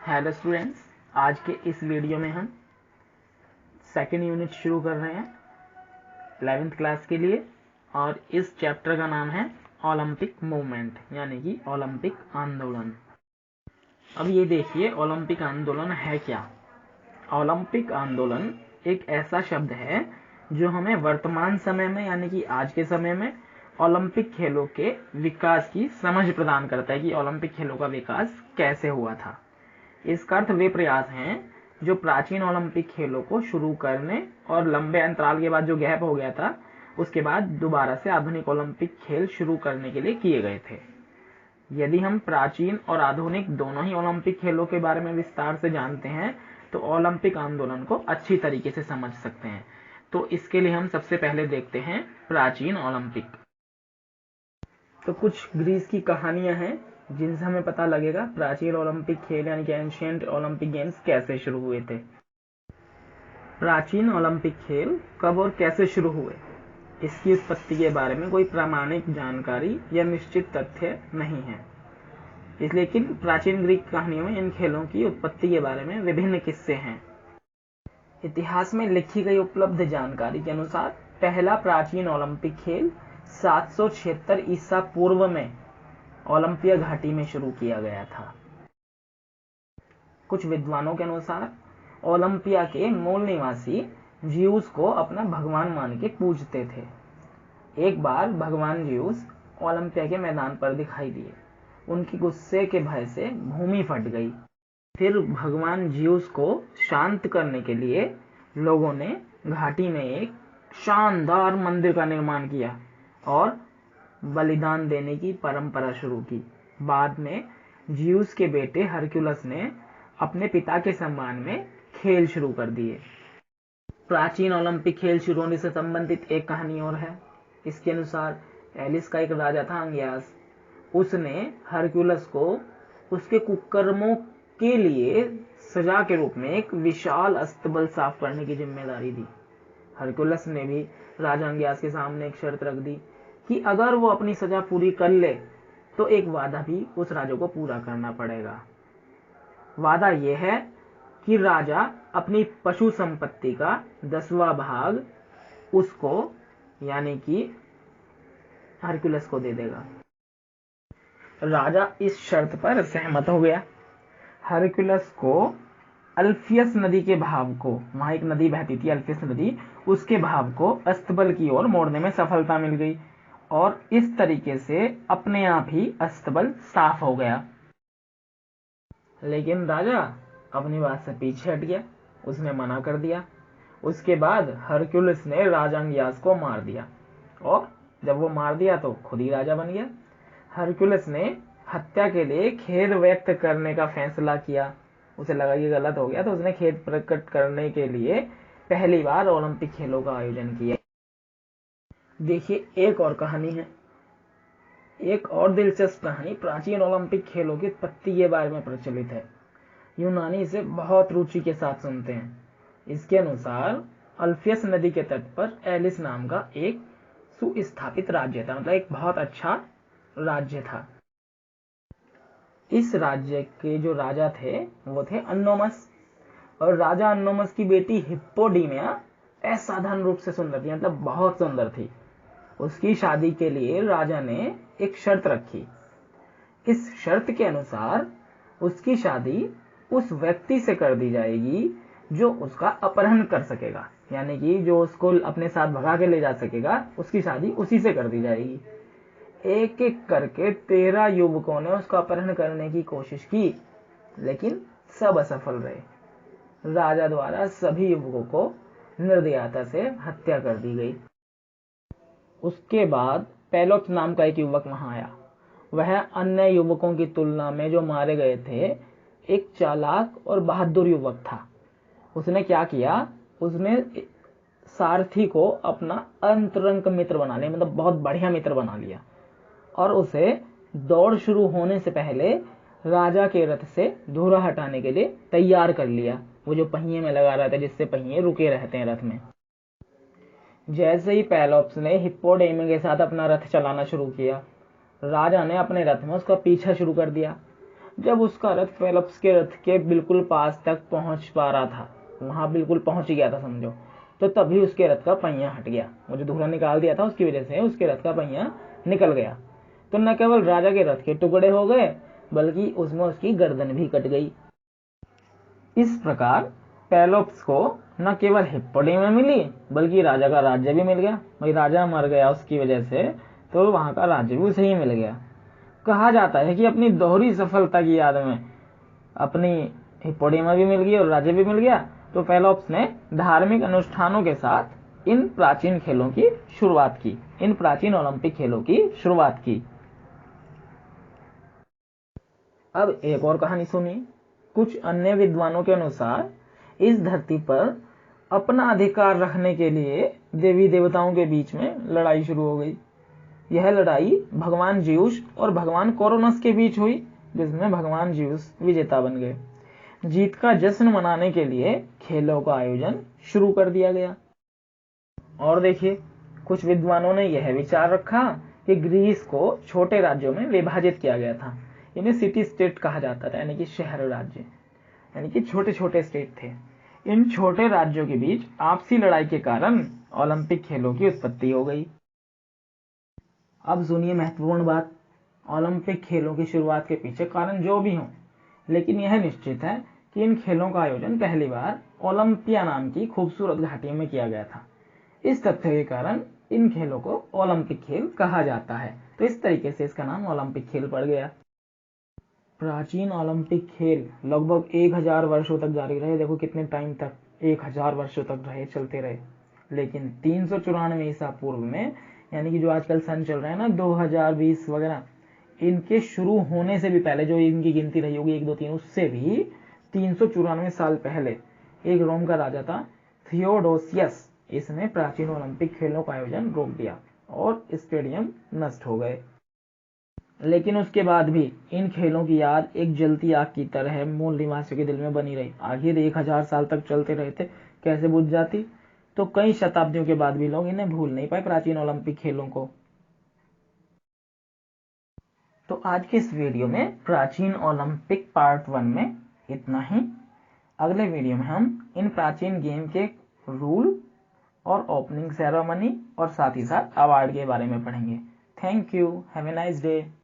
Hello students, आज के इस वीडियो में हम सेकेंड यूनिट शुरू कर रहे हैं 11th क्लास के लिए। और इस चैप्टर का नाम है ओलंपिक मूवमेंट, यानी कि ओलंपिक आंदोलन। अब ये देखिए, ओलंपिक आंदोलन है क्या। ओलंपिक आंदोलन एक ऐसा शब्द है जो हमें वर्तमान समय में, यानी कि आज के समय में ओलंपिक खेलों के विकास की समझ प्रदान करता है कि ओलंपिक खेलों का विकास कैसे हुआ था। इसका अर्थ वे प्रयास हैं जो प्राचीन ओलंपिक खेलों को शुरू करने और लंबे अंतराल के बाद जो गैप हो गया था, उसके बाद दोबारा से आधुनिक ओलंपिक खेल शुरू करने के लिए किए गए थे। यदि हम प्राचीन और आधुनिक दोनों ही ओलंपिक खेलों के बारे में विस्तार से जानते हैं तो ओलंपिक आंदोलन को अच्छी तरीके से समझ सकते हैं। तो इसके लिए हम सबसे पहले देखते हैं प्राचीन ओलंपिक। तो कुछ ग्रीस की कहानियां हैं जिनसे हमें पता लगेगा प्राचीन ओलंपिक खेल यानी कि एंशिएंट ओलंपिक गेम्स कैसे शुरू हुए थे। प्राचीन ओलंपिक खेल कब और कैसे शुरू हुए, इसकी उत्पत्ति के बारे में कोई प्रामाणिक जानकारी या निश्चित तथ्य नहीं है। लेकिन प्राचीन ग्रीक कहानियों में इन खेलों की उत्पत्ति के बारे में विभिन्न किस्से हैं। इतिहास में लिखी गई उपलब्ध जानकारी के अनुसार पहला प्राचीन ओलंपिक खेल 776 ईसा पूर्व में ओलंपिया घाटी में शुरू किया गया था। कुछ विद्वानों के अनुसार ओलंपिया के मूल निवासी ज्यूस को अपना भगवान मान के पूजते थे। एक बार भगवान ज्यूस ओलंपिया के मैदान पर दिखाई दिए। उनकी गुस्से के भय से भूमि फट गई। फिर भगवान ज्यूस को शांत करने के लिए लोगों ने घाटी में एक शानदार मंदिर का निर्माण किया और बलिदान देने की परंपरा शुरू की। बाद में ज्यूस के बेटे हरक्युलस ने अपने पिता के सम्मान में खेल शुरू कर दिए। प्राचीन ओलंपिक खेल शुरू होने से संबंधित एक कहानी और है। इसके अनुसार एलिस का एक राजा था अंगियास। उसने हरक्युलस को उसके कुकर्मों के लिए सजा के रूप में एक विशाल अस्तबल साफ करने की जिम्मेदारी दी। हरक्युलस ने भी राजा अंगियास के सामने एक शर्त रख दी कि अगर वो अपनी सजा पूरी कर ले तो एक वादा भी उस राजा को पूरा करना पड़ेगा। वादा यह है कि राजा अपनी पशु संपत्ति का 10वां भाग उसको, यानी कि हरक्युलस को दे देगा। राजा इस शर्त पर सहमत हो गया। हरक्युलस को अल्फियस नदी के भाव को, वहां एक नदी बहती थी अल्फियस नदी, उसके भाव को अस्तबल की ओर मोड़ने में सफलता मिल गई और इस तरीके से अपने आप ही अस्तबल साफ हो गया। लेकिन राजा अपनी बात से पीछे हट गया। उसने मना कर दिया। उसके बाद हरक्युलस ने राजा अंगियास को मार दिया और जब वो मार दिया तो खुद ही राजा बन गया। हरक्युलस ने हत्या के लिए खेद व्यक्त करने का फैसला किया। उसे लगा ये गलत हो गया तो उसने खेद प्रकट करने के लिए पहली बार ओलंपिक खेलों का आयोजन किया। देखिए, एक और कहानी है। एक और दिलचस्प कहानी प्राचीन ओलंपिक खेलों की उत्पत्ति के बारे में प्रचलित है। यूनानी इसे बहुत रुचि के साथ सुनते हैं। इसके अनुसार अल्फियस नदी के तट पर एलिस नाम का एक सुस्थापित राज्य था, मतलब एक बहुत अच्छा राज्य था। इस राज्य के जो राजा थे वो थे अन्नोमस, और राजा अन्नोमस की बेटी हिप्पोडीमिया असाधारण रूप से सुंदर थी, मतलब बहुत सुंदर थी। उसकी शादी के लिए राजा ने एक शर्त रखी। इस शर्त के अनुसार उसकी शादी उस व्यक्ति से कर दी जाएगी जो उसका अपहरण कर सकेगा, यानी कि जो उसको अपने साथ भगा के ले जा सकेगा, उसकी शादी उसी से कर दी जाएगी। एक एक करके 13 युवकों ने उसका अपहरण करने की कोशिश की, लेकिन सब असफल रहे। राजा द्वारा सभी युवकों को निर्दयता से हत्या कर दी गई। उसके बाद पेलोप्स नाम का एक युवक वहां आया। वह अन्य युवकों की तुलना में जो मारे गए थे एक चालाक और बहादुर युवक था। उसने क्या किया, उसने सारथी को अपना अंतरंग मित्र बना लिया, मतलब बहुत बढ़िया मित्र बना लिया, और उसे दौड़ शुरू होने से पहले राजा के रथ से धुरा हटाने के लिए तैयार कर लिया। वो जो पहिए में लगा रहा था, जिससे पहिए रुके रहते हैं रथ में। जैसे ही पेलोप्स ने हिप्पोडेमी के साथ अपना रथ चलाना शुरू किया, राजा ने अपने रथ में उसका पीछा शुरू कर दिया। जब उसका रथ पेलोप्स के रथ के बिल्कुल पास तक पहुंच पा रहा था, वहां बिल्कुल पहुंच गया था समझो, तो तभी उसके रथ का पहिया हट गया। वो जो धूरा निकाल दिया था उसकी वजह से उसके रथ का पहिया निकल गया। तो न केवल राजा के रथ के टुकड़े हो गए, बल्कि उसमें उसकी गर्दन भी कट गई। इस प्रकार पेलोप्स को न केवल हिप्पोडेमिया मिली, बल्कि राजा का राज्य भी मिल गया। भाई राजा मर गया उसकी वजह से, तो वहां का राज्य भी उसे ही मिल गया। कहा जाता है कि अपनी दोहरी सफलता की याद में अपनी हिप्पोडेमिया भी मिल गई और राज्य भी मिल गया, तो पेलोप्स ने धार्मिक अनुष्ठानों के साथ इन प्राचीन खेलों की शुरुआत की, इन प्राचीन ओलंपिक खेलों की शुरुआत की। अब एक और कहानी सुनिए। कुछ अन्य विद्वानों के अनुसार इस धरती पर अपना अधिकार रखने के लिए देवी देवताओं के बीच में लड़ाई शुरू हो गई। यह लड़ाई भगवान ज्यूस और भगवान कोरोनस के बीच हुई, जिसमें भगवान ज्यूस विजेता बन गए। जीत का जश्न मनाने के लिए खेलों का आयोजन शुरू कर दिया गया। और देखिए, कुछ विद्वानों ने यह विचार रखा कि ग्रीस को छोटे राज्यों में विभाजित किया गया था। इन्हें सिटी स्टेट कहा जाता था, यानी कि शहर राज्य, यानी कि छोटे छोटे स्टेट थे। इन छोटे राज्यों के बीच आपसी लड़ाई के कारण ओलंपिक खेलों की उत्पत्ति हो गई। अब सुनिए महत्वपूर्ण बात। ओलंपिक खेलों की शुरुआत के पीछे कारण जो भी हो, लेकिन यह निश्चित है कि इन खेलों का आयोजन पहली बार ओलंपिया नाम की खूबसूरत घाटी में किया गया था। इस तथ्य के कारण इन खेलों को ओलंपिक खेल कहा जाता है। तो इस तरीके से इसका नाम ओलंपिक खेल पड़ गया। प्राचीन ओलंपिक खेल लगभग 1000 वर्षों तक जारी रहे। देखो कितने टाइम तक, 1000 वर्षों तक रहे, चलते रहे। लेकिन 394 ईसा पूर्व में, यानी कि जो आजकल सन चल रहा है ना 2020 वगैरह, इनके शुरू होने से भी पहले जो इनकी गिनती रही होगी 1 2 3, उससे भी 394 साल पहले एक रोम का राजा था थियोडोसियस, इसने प्राचीन ओलंपिक खेलों का आयोजन रोक दिया और स्टेडियम नष्ट हो गए। लेकिन उसके बाद भी इन खेलों की याद एक जलती आग की तरह मूल निवासियों के दिल में बनी रही। आखिर 1000 साल तक चलते रहे थे, कैसे बुझ जाती। तो कई शताब्दियों के बाद भी लोग इन्हें भूल नहीं पाए, प्राचीन ओलंपिक खेलों को। तो आज के इस वीडियो में प्राचीन ओलंपिक पार्ट 1 में इतना ही। अगले वीडियो में हम इन प्राचीन गेम के रूल और ओपनिंग सेरेमनी और साथ ही साथ अवार्ड के बारे में पढ़ेंगे। Thank you, have a nice day.